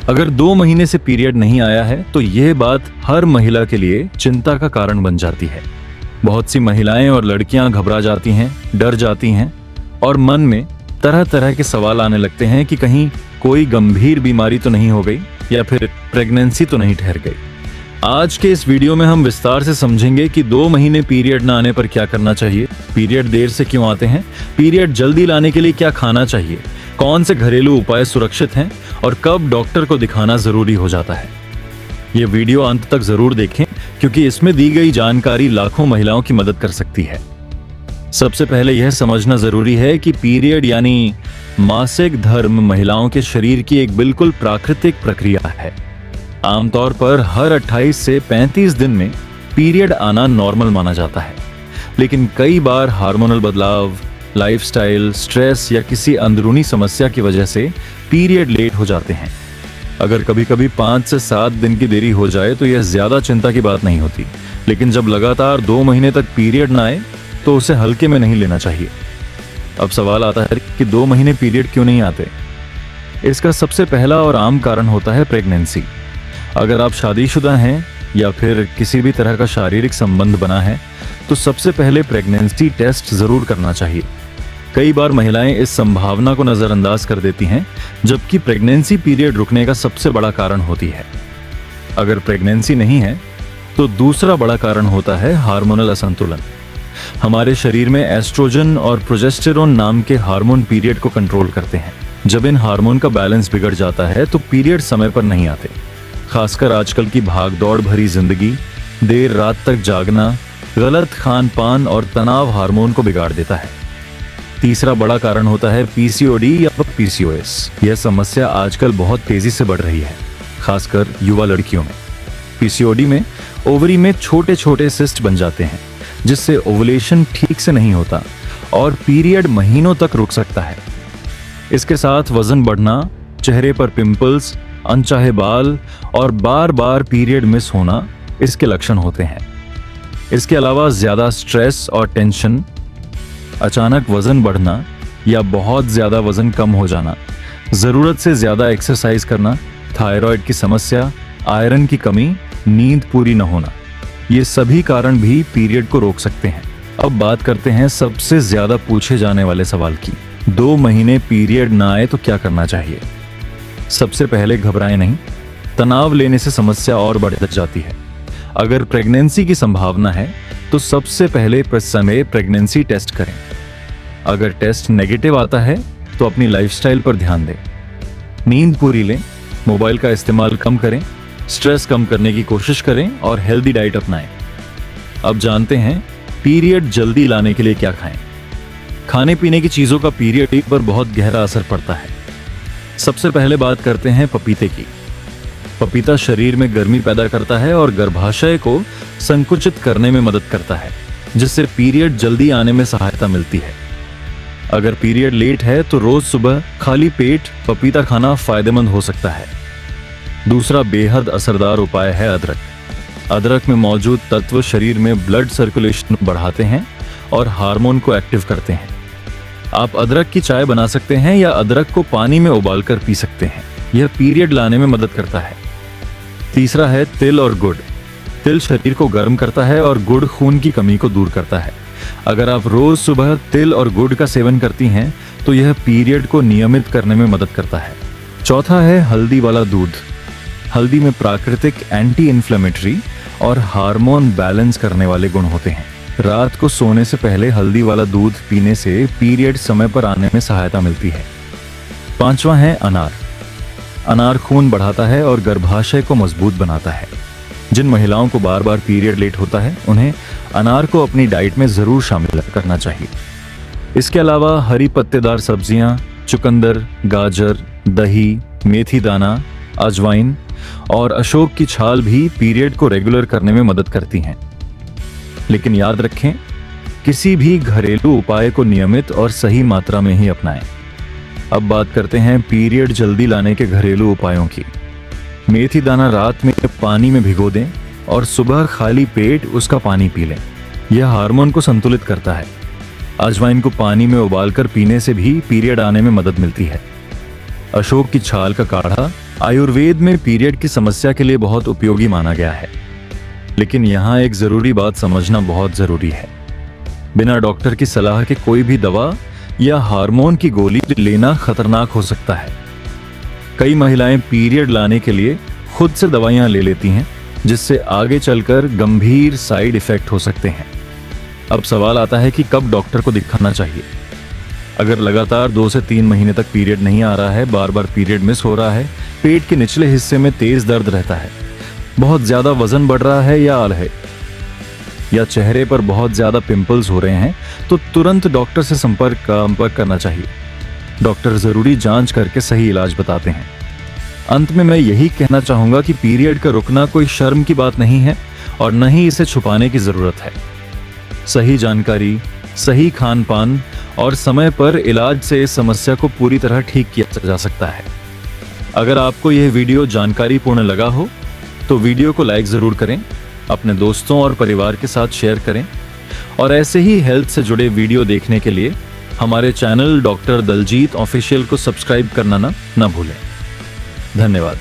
अगर 2 महीने से पीरियड नहीं आया है तो यह बात हर महिला के लिए चिंता का कारण बन जाती है। बहुत सी महिलाएं और लड़कियां घबरा जाती हैं, डर जाती हैं और मन में तरह तरह के सवाल आने लगते हैं कि कहीं कोई गंभीर बीमारी तो नहीं हो गई या फिर प्रेगनेंसी तो नहीं ठहर गई। आज के इस वीडियो में हम विस्तार से समझेंगे कि 2 महीने पीरियड न आने पर क्या करना चाहिए, पीरियड देर से क्यों आते हैं, पीरियड जल्दी लाने के लिए क्या खाना चाहिए, कौन से घरेलू उपाय सुरक्षित हैं और कब डॉक्टर को दिखाना जरूरी हो जाता है। ये वीडियो अंत तक जरूर देखें क्योंकि इसमें दी गई जानकारी लाखों महिलाओं की मदद कर सकती है। सबसे पहले यह समझना जरूरी है कि पीरियड यानी मासिक धर्म महिलाओं के शरीर की एक बिल्कुल प्राकृतिक प्रक्रिया है। आमतौर पर हर 28 से 35 दिन में पीरियड आना नॉर्मल माना जाता है, लेकिन कई बार हार्मोनल बदलाव, लाइफस्टाइल, स्ट्रेस या किसी अंदरूनी समस्या की वजह से पीरियड लेट हो जाते हैं। अगर कभी कभी 5 से 7 दिन की देरी हो जाए तो यह ज्यादा चिंता की बात नहीं होती, लेकिन जब लगातार 2 महीने तक पीरियड ना आए तो उसे हल्के में नहीं लेना चाहिए। अब सवाल आता है कि 2 महीने पीरियड क्यों नहीं आते। इसका सबसे पहला और आम कारण होता है प्रेगनेंसी। अगर आप शादीशुदा हैं या फिर किसी भी तरह का शारीरिक संबंध बना है तो सबसे पहले प्रेगनेंसी टेस्ट जरूर करना चाहिए। कई बार महिलाएं इस संभावना को नजरअंदाज कर देती हैं, जबकि प्रेगनेंसी पीरियड रुकने का सबसे बड़ा कारण होती है। अगर प्रेगनेंसी नहीं है तो दूसरा बड़ा कारण होता है हार्मोनल असंतुलन। हमारे शरीर में एस्ट्रोजन और प्रोजेस्टेरोन नाम के हार्मोन पीरियड को कंट्रोल करते हैं। जब इन हार्मोन का बैलेंस बिगड़ जाता है तो पीरियड समय पर नहीं आते। खासकर आजकल की भागदौड़ भरी जिंदगी, देर रात तक जागना, गलत खान पान और तनाव हार्मोन को बिगाड़ देता है। तीसरा बड़ा कारण होता है पीसीओडी या पीसीओएस। यह समस्या आजकल बहुत तेजी से बढ़ रही है, खासकर युवा लड़कियों में। पीसीओडी में ओवरी में छोटे छोटे सिस्ट बन जाते हैं, जिससे ओवुलेशन ठीक से नहीं होता और पीरियड महीनों तक रुक सकता है। इसके साथ वजन बढ़ना, चेहरे पर पिंपल्स, अनचाहे बाल और बार बार पीरियड मिस होना इसके लक्षण होते हैं। इसके अलावा ज्यादा स्ट्रेस और टेंशन, अचानक वजन बढ़ना या बहुत ज्यादा वजन कम हो जाना, जरूरत से ज्यादा एक्सरसाइज करना, थायराइड की समस्या, आयरन की कमी, नींद पूरी न होना, ये सभी कारण भी पीरियड को रोक सकते हैं। अब बात करते हैं सबसे ज्यादा पूछे जाने वाले सवाल की। 2 महीने पीरियड ना आए तो क्या करना चाहिए। सबसे पहले घबराएं नहीं, तनाव लेने से समस्या और बढ़ जाती है। अगर प्रेगनेंसी की संभावना है तो सबसे पहले समय प्रेगनेंसी टेस्ट करें। अगर टेस्ट नेगेटिव आता है तो अपनी लाइफस्टाइल पर ध्यान दें, नींद पूरी लें, मोबाइल का इस्तेमाल कम करें, स्ट्रेस कम करने की कोशिश करें और हेल्दी डाइट अपनाएं। अब जानते हैं पीरियड जल्दी लाने के लिए क्या खाएं। खाने पीने की चीजों का पीरियड पर बहुत गहरा असर पड़ता है। सबसे पहले बात करते हैं पपीते की। पपीता शरीर में गर्मी पैदा करता है और गर्भाशय को संकुचित करने में मदद करता है, जिससे पीरियड जल्दी आने में सहायता मिलती है। अगर पीरियड लेट है तो रोज सुबह खाली पेट पपीता खाना फायदेमंद हो सकता है। दूसरा बेहद असरदार उपाय है अदरक। अदरक में मौजूद तत्व शरीर में ब्लड सर्कुलेशन बढ़ाते हैं और हार्मोन को एक्टिव करते हैं। आप अदरक की चाय बना सकते हैं या अदरक को पानी में उबालकर पी सकते हैं। यह पीरियड लाने में मदद करता है। तीसरा है तिल और गुड़। तिल शरीर को गर्म करता है और गुड़ खून की कमी को दूर करता है। अगर आप रोज सुबह तिल और गुड़ का सेवन करती हैं तो यह पीरियड को नियमित करने में मदद करता है। चौथा है हल्दी वाला दूध। हल्दी में प्राकृतिक एंटी इन्फ्लेमेटरी और हार्मोन बैलेंस करने वाले गुण होते हैं। रात को सोने से पहले हल्दी वाला दूध पीने से पीरियड समय पर आने में सहायता मिलती है। पांचवा है अनार। अनार खून बढ़ाता है और गर्भाशय को मजबूत बनाता है। जिन महिलाओं को बार बार पीरियड लेट होता है उन्हें अनार को अपनी डाइट में जरूर शामिल करना चाहिए। इसके अलावा हरी पत्तेदार सब्जियां, चुकंदर, गाजर, दही, मेथी दाना, अजवाइन और अशोक की छाल भी पीरियड को रेगुलर करने में मदद करती हैं। लेकिन याद रखें, किसी भी घरेलू उपाय को नियमित और सही मात्रा में ही अपनाएं। अब बात करते हैं पीरियड जल्दी लाने के घरेलू उपायों की। मेथी दाना रात में पानी में भिगो दें और सुबह खाली पेट उसका पानी पी लें। यह हार्मोन को संतुलित करता है। अजवाइन को पानी में उबालकर पीने से भी पीरियड आने में मदद मिलती है। अशोक की छाल का काढ़ा आयुर्वेद में पीरियड की समस्या के लिए बहुत उपयोगी माना गया है, लेकिन यहाँ एक जरूरी बात समझना बहुत जरूरी है। बिना डॉक्टर की सलाह के कोई भी दवा या हार्मोन की गोली लेना खतरनाक हो सकता है। कई महिलाएं पीरियड लाने के लिए खुद से दवाइयां ले लेती हैं, जिससे आगे चलकर गंभीर साइड इफेक्ट हो सकते हैं। अब सवाल आता है कि कब डॉक्टर को दिखाना चाहिए। अगर लगातार 2 से 3 महीने तक पीरियड नहीं आ रहा है, बार बार पीरियड मिस हो रहा है, पेट के निचले हिस्से में तेज दर्द रहता है, बहुत ज्यादा वजन बढ़ रहा है या है, या चेहरे पर बहुत ज्यादा पिंपल्स हो रहे हैं, तो तुरंत डॉक्टर से संपर्क करना चाहिए। डॉक्टर जरूरी जांच करके सही इलाज बताते हैं। अंत में मैं यही कहना चाहूंगा कि पीरियड का रुकना कोई शर्म की बात नहीं है और न ही इसे छुपाने की जरूरत है। सही जानकारी, सही खान पान और समय पर इलाज से इस समस्या को पूरी तरह ठीक किया जा सकता है। अगर आपको यह वीडियो जानकारीपूर्ण लगा हो तो वीडियो को लाइक जरूर करें, अपने दोस्तों और परिवार के साथ शेयर करें और ऐसे ही हेल्थ से जुड़े वीडियो देखने के लिए हमारे चैनल डॉक्टर दलजीत ऑफिशियल को सब्सक्राइब करना ना भूलें। धन्यवाद।